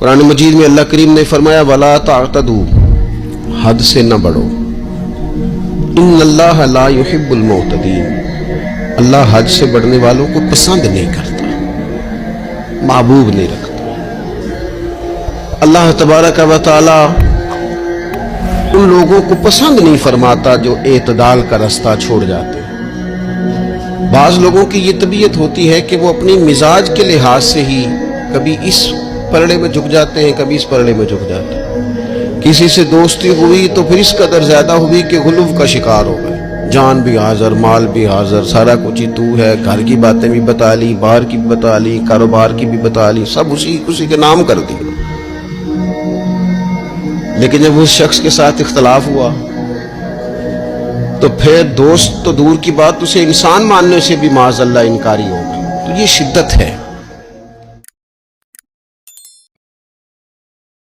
قرآن مجید میں اللہ کریم نے فرمایا وَلَا تَعْتَدُوا، حد سے نہ بڑھو، ان اللہ لا يحب المعتدین، اللہ حد سے بڑھنے والوں کو پسند نہیں کرتا، محبوب نہیں رکھتا۔ اللہ تبارک و تعالی ان لوگوں کو پسند نہیں فرماتا جو اعتدال کا رستہ چھوڑ جاتے ہیں۔ بعض لوگوں کی یہ طبیعت ہوتی ہے کہ وہ اپنی مزاج کے لحاظ سے ہی کبھی اس پلڑے میں جھک جاتے ہیں، کبھی اس پلڑے میں جھک جاتے ہیں۔ کسی سے دوستی ہوئی تو پھر اس قدر زیادہ ہوئی کہ غلو کا شکار ہو گئے، جان بھی حاضر، مال بھی حاضر، سارا کچھ ہی تو ہے، گھر کی باتیں بھی بتا لی، باہر کی بھی بتا لی، کاروبار کی بھی بتا لی، سب اسی کے نام کر دی۔ لیکن جب اس شخص کے ساتھ اختلاف ہوا تو پھر دوست تو دور کی بات، اسے انسان ماننے سے بھی معاذ اللہ انکاری ہو گئی۔ تو یہ شدت ہے۔